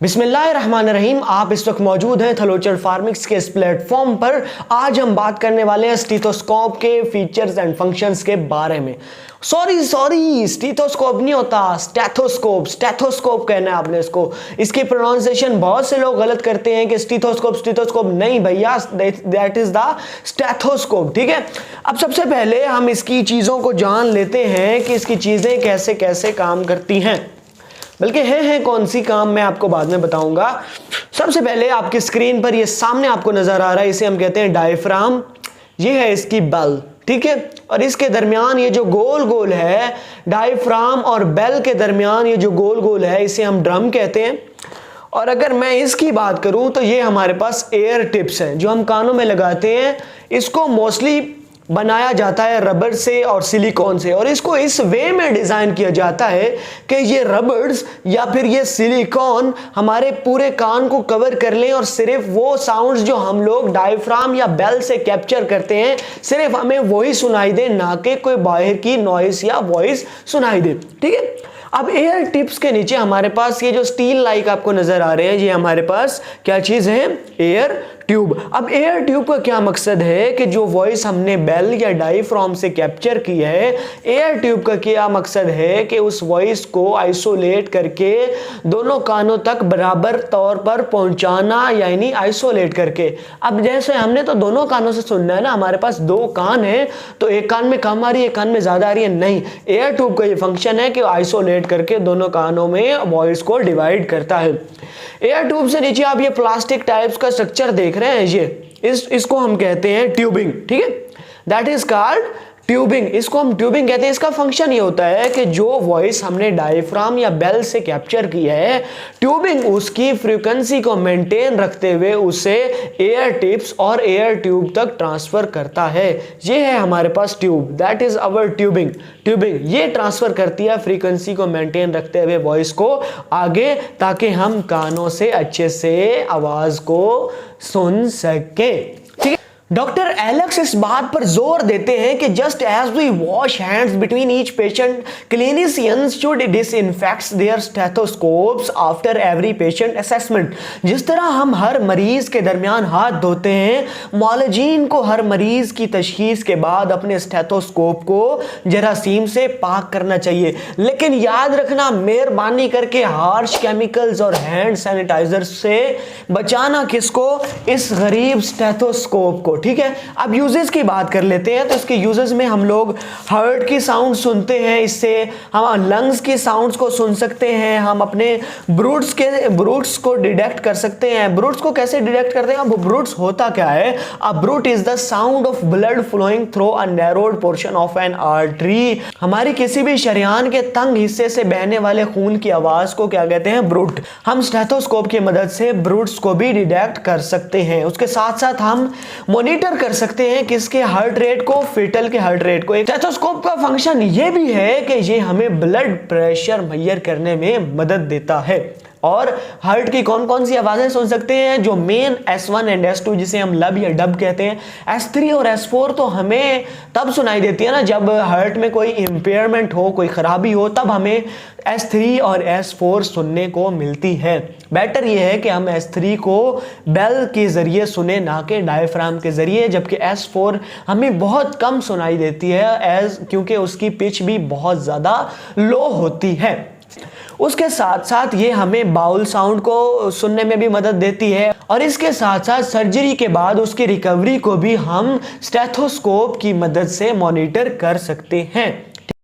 बिस्मिल्लाहिर्रहमानिर्रहीम। आप इस वक्त मौजूद हैं थलोचर फार्मिक्स के इस प्लेटफॉर्म पर। आज हम बात करने वाले हैं स्टेथोस्कोप के फीचर्स एंड फंक्शंस के बारे में। सॉरी स्टेथोस्कोप नहीं होता, स्टेथोस्कोप कहना है आपने इसको। इसकी प्रोनाउंसिएशन बहुत से लोग गलत करते हैं कि स्टेथोस्कोप नहीं भैया, दैट इज द स्टेथोस्कोप। ठीक है, अब सबसे पहले हम इसकी चीज़ों को जान लेते हैं कि इसकी चीज़ें कैसे कैसे काम करती हैं, बल्कि हैं कौन सी काम मैं आपको बाद में बताऊंगा। सबसे पहले आपकी स्क्रीन पर ये सामने आपको नजर आ रहा है, इसे हम कहते हैं डायफ्राम। ये है इसकी बेल, ठीक है, और इसके दरमियान ये जो गोल गोल है, डायफ्राम और बेल के दरमियान ये जो गोल गोल है, इसे हम ड्रम कहते हैं। और अगर मैं इसकी बात करूं तो ये हमारे पास एयर टिप्स हैं जो हम कानों में लगाते हैं। इसको मोस्टली बनाया जाता है रबर से और सिलिकॉन से, और इसको इस वे में डिज़ाइन किया जाता है कि ये रबर्स या फिर ये सिलिकॉन हमारे पूरे कान को कवर कर लें और सिर्फ वो साउंड्स जो हम लोग डायफ्राम या बेल से कैप्चर करते हैं सिर्फ हमें वही सुनाई दे, ना कि कोई बाहर की नॉइस या वॉइस सुनाई दे। ठीक है, अब एयर टिप्स के नीचे हमारे पास ये जो स्टील लाइक आपको नजर आ रहे हैं, ये हमारे पास क्या चीज है, एयर ट्यूब। अब एयर ट्यूब का क्या मकसद है कि जो वॉइस हमने बेल या डायफ्राम से कैप्चर की है, एयर ट्यूब का क्या मकसद है कि उस वॉइस को आइसोलेट करके दोनों कानों तक बराबर तौर पर पहुंचाना, यानी आइसोलेट करके। अब जैसे हमने तो दोनों कानों से सुनना है ना, हमारे पास दो कान है तो एक कान में कम आ रही है, एक कान में ज्यादा आ रही है, नहीं। एयर ट्यूब का ये फंक्शन है कि आइसोलेट करके दोनों कानों में वॉइस को डिवाइड करता है। एयर ट्यूब से नीचे आप ये प्लास्टिक टाइप्स का स्ट्रक्चर देख रहे हैं, ये इसको हम कहते हैं ट्यूबिंग। ठीक है, दैट इज कॉल्ड ट्यूबिंग। इसको हम ट्यूबिंग कहते हैं। इसका फंक्शन ये होता है कि जो वॉइस हमने डायफ्राम या बेल से कैप्चर की है, ट्यूबिंग उसकी फ्रीक्वेंसी को मेंटेन रखते हुए उसे एयर टिप्स और एयर ट्यूब तक ट्रांसफर करता है। ये है हमारे पास tube, that is our tubing. ये ट्रांसफर करती है फ्रीक्वेंसी को मेंटेन रखते हुए वॉइस को आगे, ताकि हम कानों से अच्छे से आवाज को सुन सके। डॉक्टर एलेक्स इस बात पर जोर देते हैं कि just as we wash hands between each patient, clinicians should disinfect their stethoscopes after every patient assessment. जिस तरह हम हर मरीज के दरमियान हाथ धोते हैं, मौलजीन को हर मरीज की तशखीस के बाद अपने स्टेथोस्कोप को जरासीम से पाक करना चाहिए। लेकिन याद रखना, मेहरबानी करके हार्श केमिकल्स और हैंड सैनिटाइजर से बचाना किसको, इस गरीब स्टेथोस्कोप को। ठीक है, अब यूजेस की बात कर लेते हैं। तो इसके यूजेस में हम लोग हार्ट की साउंड सुनते हैं, इससे हम लंग्स की साउंड्स को सुन सकते हैं, हम अपने ब्रूट्स को डिटेक्ट कर सकते हैं। ब्रूट्स को कैसे डिटेक्ट करते हैं? ब्रूट्स होता क्या है? A bruit is the sound of blood flowing through a narrowed portion of an artery. हमारी किसी भी शरीयान के तंग हिस्से से बहने वाले खून की आवाज को क्या कहते हैं? ब्रूट। हम स्टेथोस्कोप की मदद से ब्रूट्स को भी डिटेक्ट कर सकते हैं। उसके साथ साथ हम मॉनिटर कर सकते हैं किसके हार्ट रेट को, फीटल के हार्ट रेट को। स्टेथोस्कोप का फंक्शन ये भी है कि ये हमें ब्लड प्रेशर मेजर करने में मदद देता है। और हार्ट की कौन कौन सी आवाजें सुन सकते हैं? जो मेन S1 एंड S2 जिसे हम लब या डब कहते हैं, S3 और S4 तो हमें तब सुनाई देती है ना जब हार्ट में कोई इंपेयरमेंट हो, कोई खराबी हो, तब हमें S3 और S4 सुनने को मिलती है। बेटर ये है कि हम S3 को बेल के जरिए सुने, ना कि डायफ्राम के जरिए, जबकि S4 हमें बहुत कम सुनाई देती है क्योंकि उसकी पिच भी बहुत ज़्यादा लो होती है। उसके साथ साथ ये हमें बाउल साउंड को सुनने में भी मदद देती है, और इसके साथ साथ सर्जरी के बाद उसकी रिकवरी को भी हम स्टेथोस्कोप की मदद से मॉनिटर कर सकते हैं।